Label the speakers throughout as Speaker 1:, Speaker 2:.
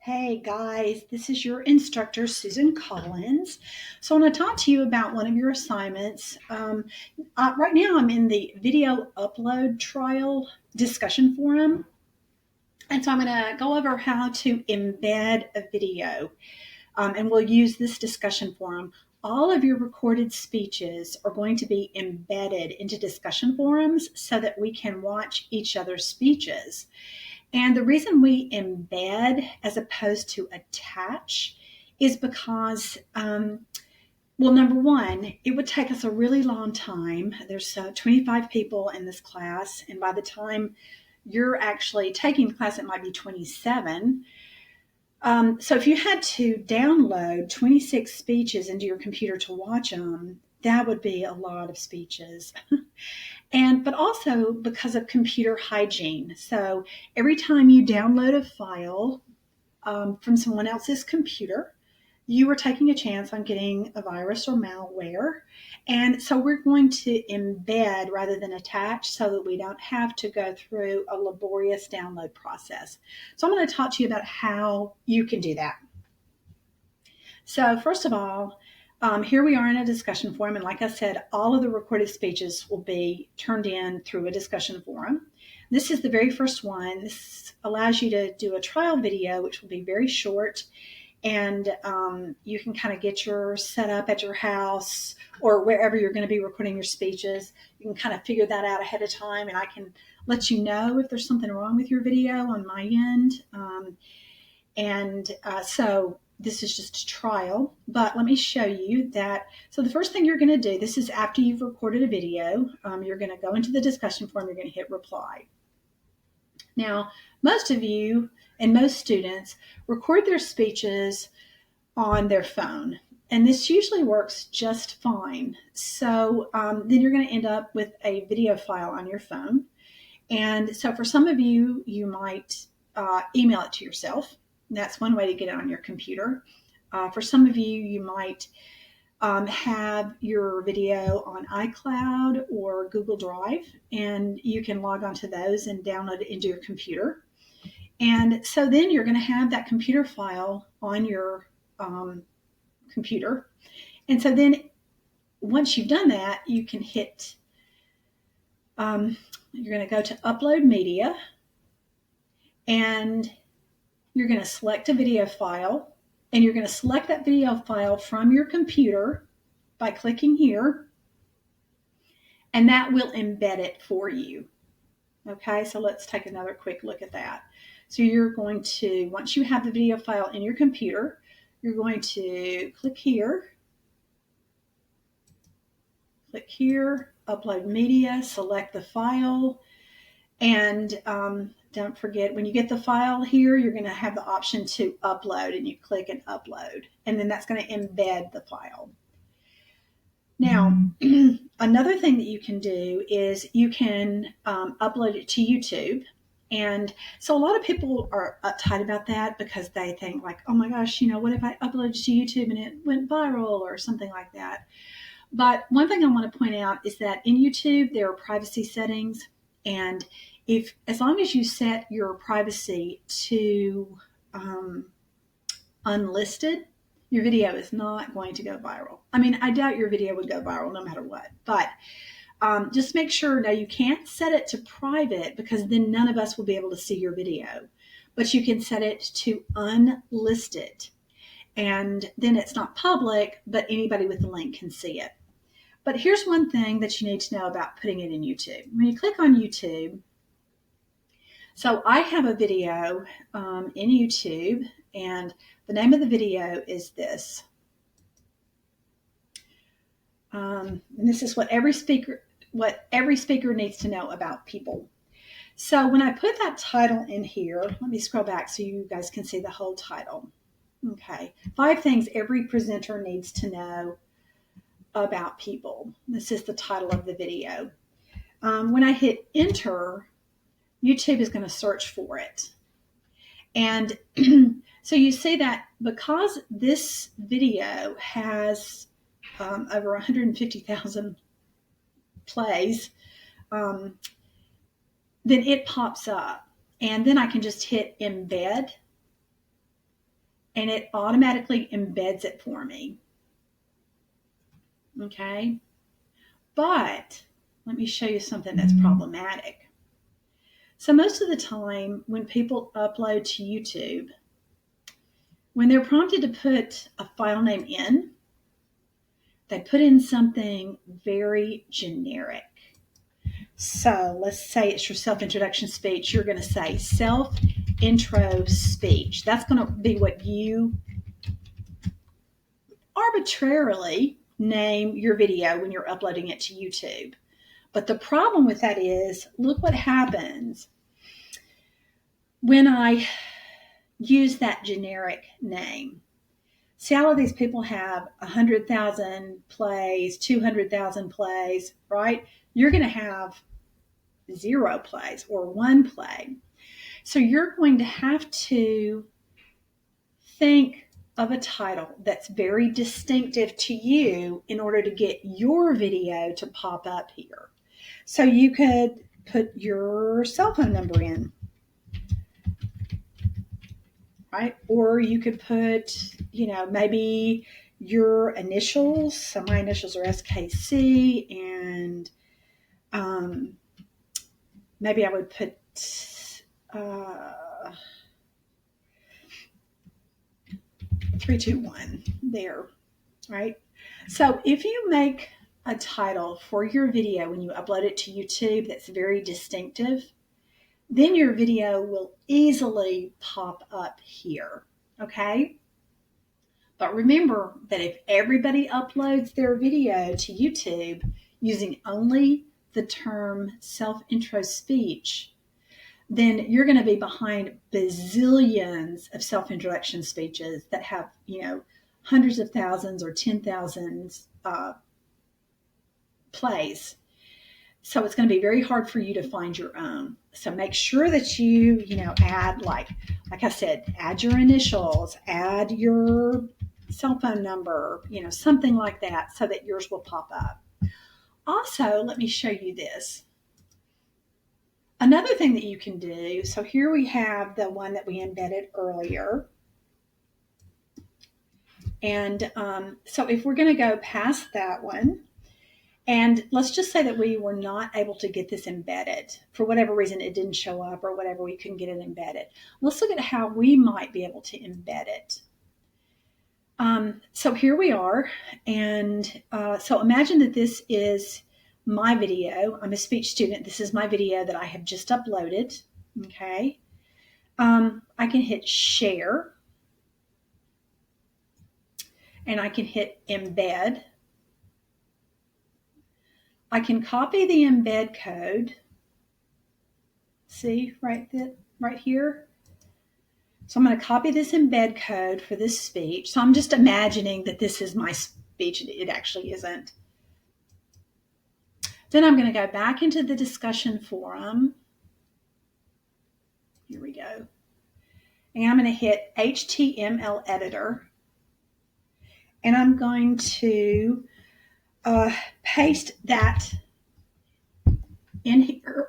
Speaker 1: Hey guys, this is your instructor, Susan Collins. So I want to talk to you about one of your assignments. Right now, I'm in the video upload trial discussion forum. And so I'm going to go over how to embed a video. And we'll use this discussion forum. All of your recorded speeches are going to be embedded into discussion forums so that we can watch each other's speeches. And the reason we embed as opposed to attach is because, well, number one, it would take us a really long time. There's 25 people in this class, and by the time you're actually taking the class, it might be 27. So if you had to download 26 speeches into your computer to watch them, that would be a lot of speeches. But also because of computer hygiene. So every time you download a file from someone else's computer, you are taking a chance on getting a virus or malware. And so we're going to embed rather than attach so that we don't have to go through a laborious download process. So I'm going to talk to you about how you can do that. So first of all, here we are in a discussion forum, and like I said, all of the recorded speeches will be turned in through a discussion forum. This is the very first one. This allows you to do a trial video, which will be very short, and you can kind of get your setup at your house or wherever you're going to be recording your speeches. You can kind of figure that out ahead of time, and I can let you know if there's something wrong with your video on my end. So this is just a trial, but let me show you that. So the first thing you're going to do, this is after you've recorded a video, you're going to go into the discussion forum, you're going to hit reply. Now, most of you and most students record their speeches on their phone, and this usually works just fine. So then you're going to end up with a video file on your phone. And so for some of you, you might email it to yourself. That's one way to get it on your computer. For some of you, you might have your video on iCloud or Google Drive, and you can log onto those and download it into your computer. And so then you're going to have that computer file on your computer. And so then once you've done that, you can hit, you're going to go to Upload Media, and you're going to select a video file, and you're going to select that video file from your computer by clicking here, and that will embed it for you. Okay, so let's take another quick look at that. So you're going to, once you have the video file in your computer, you're going to click here, Upload Media, select the file, and don't forget, when you get the file here, you're going to have the option to upload, and you click and upload, and then that's going to embed the file. Now, another thing that you can do is you can upload it to YouTube. And so a lot of people are uptight about that because they think like, oh my gosh, what if I uploaded to YouTube and it went viral or something like that. But one thing I want to point out is that in YouTube, there are privacy settings, and as long as you set your privacy to unlisted, your video is not going to go viral. I mean, I doubt your video would go viral no matter what, but just make sure. Now, you can't set it to private because then none of us will be able to see your video, but you can set it to unlisted, and then it's not public, but anybody with the link can see it. But here's one thing that you need to know about putting it in YouTube. When you click on YouTube, so I have a video in YouTube, and the name of the video is this. And this is what every speaker needs to know about people. So when I put that title in here, let me scroll back so you guys can see the whole title. Okay, 5 things every presenter needs to know about people. This is the title of the video. When I hit enter, YouTube is going to search for it. And so you see that because this video has over 150,000 plays, then it pops up. And then I can just hit embed. and it automatically embeds it for me. Okay, but let me show you something that's problematic. So most of the time when people upload to YouTube, when they're prompted to put a file name in, they put in something very generic. So let's say it's your self-introduction speech. You're going to say self-intro speech. That's going to be what you arbitrarily name your video when you're uploading it to YouTube. But the problem with that is, look what happens when I use that generic name. See, all of these people have 100,000 plays, 200,000 plays, right? You're going to have 0 plays or 1 play. So you're going to have to think of a title that's very distinctive to you in order to get your video to pop up here. So you could put your cell phone number in, right? Or you could put, maybe your initials. So my initials are SKC, and maybe I would put 321 there, right? So if you make a title for your video when you upload it to YouTube that's very distinctive, then your video will easily pop up here, okay? But remember that if everybody uploads their video to YouTube using only the term self-intro speech, then you're going to be behind bazillions of self-introduction speeches that have, hundreds of thousands or 10,000 plays. So it's going to be very hard for you to find your own. So make sure that you, add, like I said, add your initials, add your cell phone number, something like that, so that yours will pop up. Also, let me show you this. Another thing that you can do, so here we have the one that we embedded earlier. And so if we're going to go past that one, and let's just say that we were not able to get this embedded. For whatever reason, it didn't show up or whatever, we couldn't get it embedded. Let's look at how we might be able to embed it. So here we are. And so imagine that this is my video. I'm a speech student. This is my video that I have just uploaded. Okay. I can hit share. And I can hit embed. I can copy the embed code. See right here? So I'm going to copy this embed code for this speech. So I'm just imagining that this is my speech. It actually isn't. Then I'm going to go back into the discussion forum. Here we go. And I'm going to hit HTML editor. And I'm going to paste that in here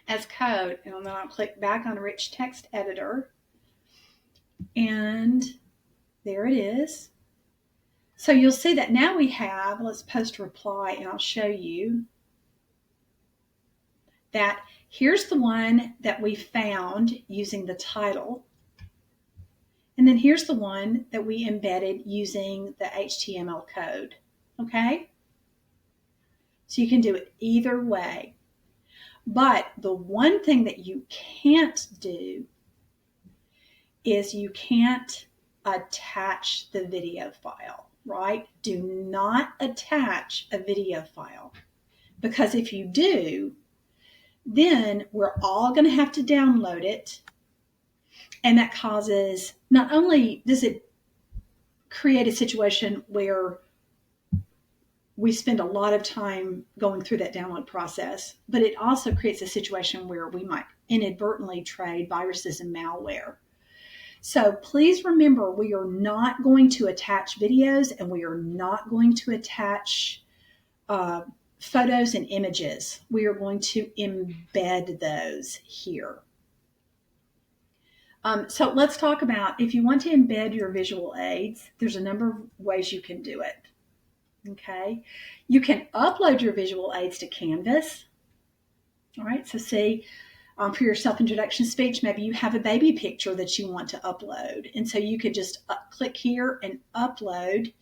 Speaker 1: as code. And then I'll click back on Rich Text Editor. And there it is. So you'll see that now we have, let's post reply and I'll show you that here's the one that we found using the title. And then here's the one that we embedded using the HTML code, okay? So you can do it either way. But the one thing that you can't do is you can't attach the video file, right? Do not attach a video file, because if you do, then we're all going to have to download it. And that causes, not only does it create a situation where we spend a lot of time going through that download process, but it also creates a situation where we might inadvertently trade viruses and malware. So please remember, we are not going to attach videos, and we are not going to attach photos and images. We are going to embed those here. So let's talk about if you want to embed your visual aids, there's a number of ways you can do it. Okay. You can upload your visual aids to Canvas. All right. So see, for your self-introduction speech, maybe you have a baby picture that you want to upload. And so you could just click here and upload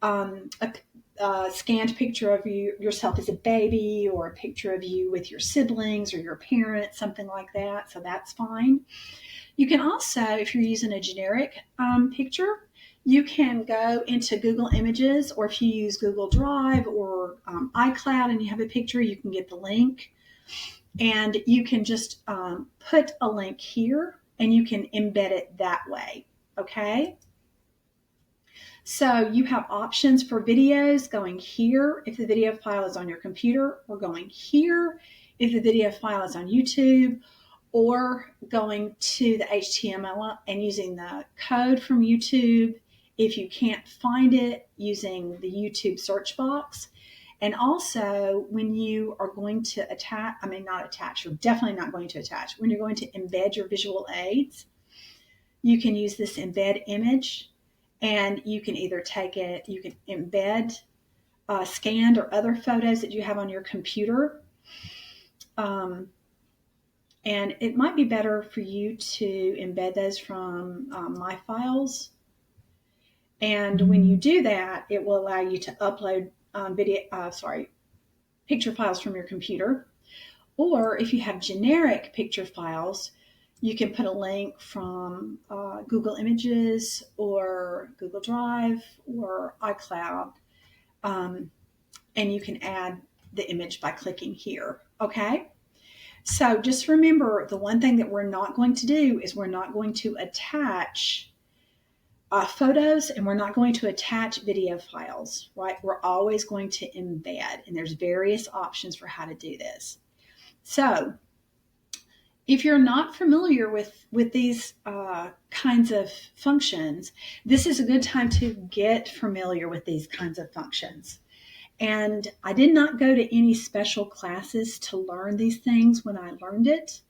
Speaker 1: a scanned picture of yourself as a baby, or a picture of you with your siblings or your parents, something like that. So that's fine. You can also, if you're using a generic picture, you can go into Google Images, or if you use Google Drive or iCloud and you have a picture, you can get the link. And you can just put a link here and you can embed it that way. Okay. So you have options for videos going here if the video file is on your computer, or going here if the video file is on YouTube, or going to the HTML and using the code from YouTube if you can't find it, using the YouTube search box. And also, when you are going to you're definitely not going to attach. When you're going to embed your visual aids, you can use this embed image, and you can either take it, you can embed scanned or other photos that you have on your computer. And it might be better for you to embed those from My Files. And when you do that, it will allow you to upload picture files from your computer. Or if you have generic picture files, you can put a link from Google Images or Google Drive or iCloud, and you can add the image by clicking here. Okay? So just remember, the one thing that we're not going to do is we're not going to attach photos, and we're not going to attach video files, right? We're always going to embed, and there's various options for how to do this. So if you're not familiar with these kinds of functions, this is a good time to get familiar with these kinds of functions. And I did not go to any special classes to learn these things when I learned it.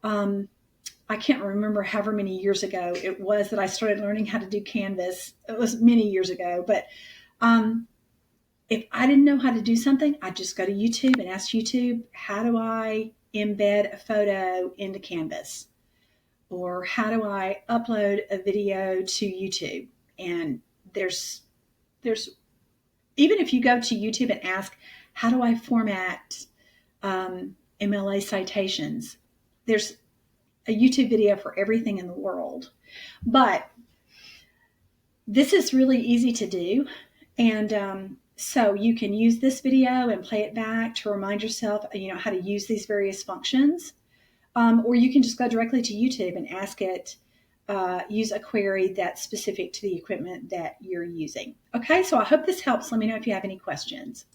Speaker 1: I can't remember however many years ago it was that I started learning how to do Canvas. It was many years ago, but if I didn't know how to do something, I'd just go to YouTube and ask YouTube, how do I embed a photo into Canvas? Or how do I upload a video to YouTube? And there's even if you go to YouTube and ask, how do I format MLA citations? There's a YouTube video for everything in the world. But this is really easy to do. And so you can use this video and play it back to remind yourself, how to use these various functions. Or you can just go directly to YouTube and ask it, use a query that's specific to the equipment that you're using. Okay, so I hope this helps. Let me know if you have any questions.